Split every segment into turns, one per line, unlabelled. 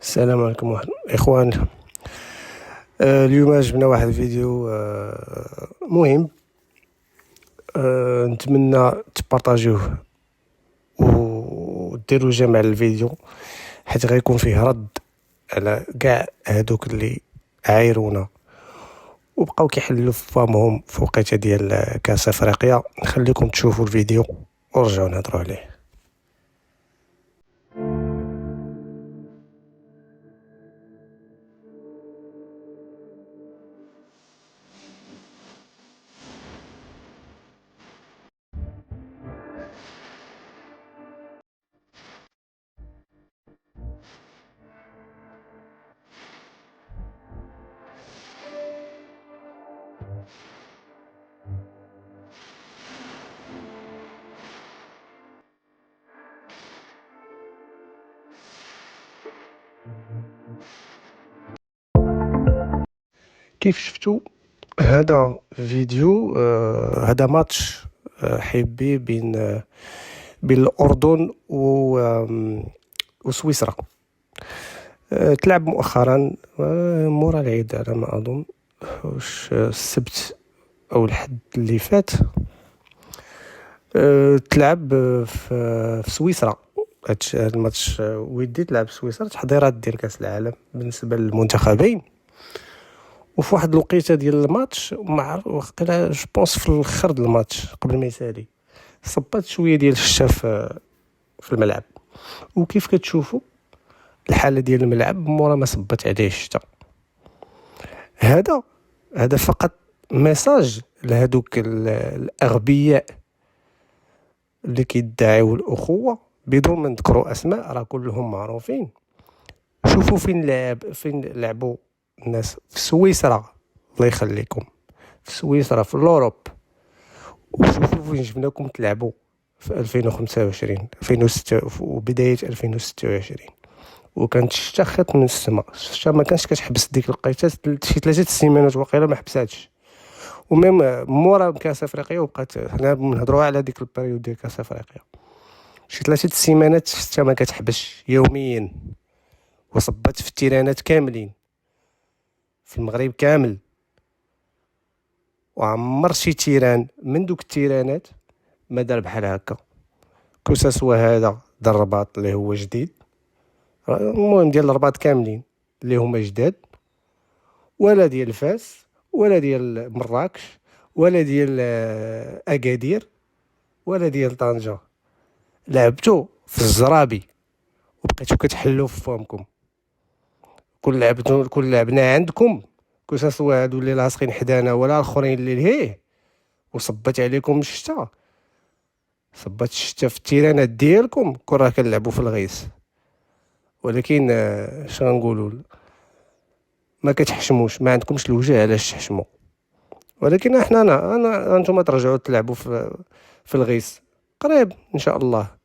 السلام عليكم اخوان. اليوم جبنا واحد الفيديو مهم. نتمنى تبارطاجيوه وديروا جمع الفيديو، حيت غيكون فيه رد على كاع هادوك اللي عايرونا وبقاو كيحلوا في فمهم في وقيته ديال كاس افريقيا. نخليكم تشوفوا الفيديو ورجعوا نهضروا عليه. كيف شفتوا هذا فيديو، هذا ماتش حبي بين الأردن وسويسرا. تلعب مؤخرا مورا العيد على ما أظن، واش السبت أو الحد اللي فات. تلعب في سويسرا. هاد الماتش ودي تلعب في سويسرا، تحضيرات ديال كأس العالم بالنسبة للمنتخبين. وفي واحد الوقيته ديال الماتش مع وقيلا جوبونس في الاخر ديال الماتش قبل ما يسالي صبات شويه ديال الشتا في الملعب. وكيف كتشوفوا الحاله ديال الملعب مورا ما صبت عليه الشتا. هذا فقط ميساج لهذوك الاغبياء اللي كيدعيو الاخوه بدون ما نذكروا اسماء، راه كلهم معروفين. شوفوا فين لعبوا الناس في سويسرا، الله يخليكم، في سويسرا في الأوروب. وشوفوا فين جبناكم تلعبوا في 2025 2006 وبداية 2026. وكانت الشتا خط من السماء. الشتا ما كانش كتحبس ديك الوقيتات، شي 3 سيمانات وقيله ما حبساتش. وميم مورا كاس افريقيا وبقات حنا نهضروا على ديك البريود ديال كاس افريقيا، شي 3 سيمانات الشتا ما كتحبسش يوميا، وصبت في التيرانات كاملين في المغرب كامل. وعمر شي تيران من دوك التيرانات ما دار بحال هكا، كوساسوا هذا دار الرباط اللي هو جديد، المهم ديال الرباط كاملين اللي هما جداد، ولا ديال فاس ولا ديال مراكش ولا ديال اكادير ولا ديال طنجة. لعبتو في الزرابي وبقيتو كتحلوا في فمكم. كل لعبنا عندكم، كوساسوا هادو اللي لاصقين حدانا ولا الاخرين اللي لهيه، وصبت عليكم الشتا. صبت الشتا في التيرانات ديالكم، كون راه كنلعبوا في الغيس. ولكن اش غنقولوا، ما كتحشموش، ما عندكمش الوجه علاش تحشموا. ولكن انا انتم ترجعوا تلعبوا في الغيس قريب ان شاء الله،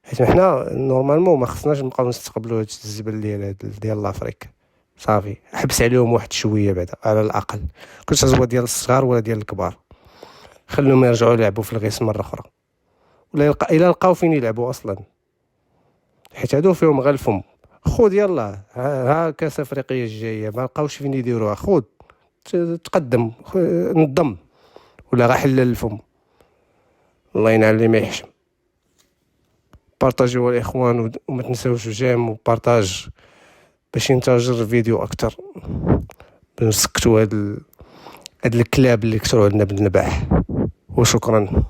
حيت حنا نورمالمون ما خصناش نبقاو نستقبلوا هاد الزبل ديال لافريك. صافي حبس عليهم واحد شويه بعدا على الاقل، كلش هو ديال الصغار ولا ديال الكبار، خلوهم يرجعوا يلعبوا في الغيس مره اخرى، ولا الا لقاو فين يلعبوا اصلا، حيت هادو فيهم غير الفم. خود يلا، ها كاس افريقيا الجايه ما لقاوش فين يديروها، خود تقدم، نضم، ولا غا حل الفم. الله ينعل اللي ما يحشم. بارطاجيو الاخوان، وما تنساوش جيم وبارطاج باش ينتشر الفيديو اكثر، نسكتوا هاد الكلاب اللي كثروا عندنا بالنباح. وشكرا.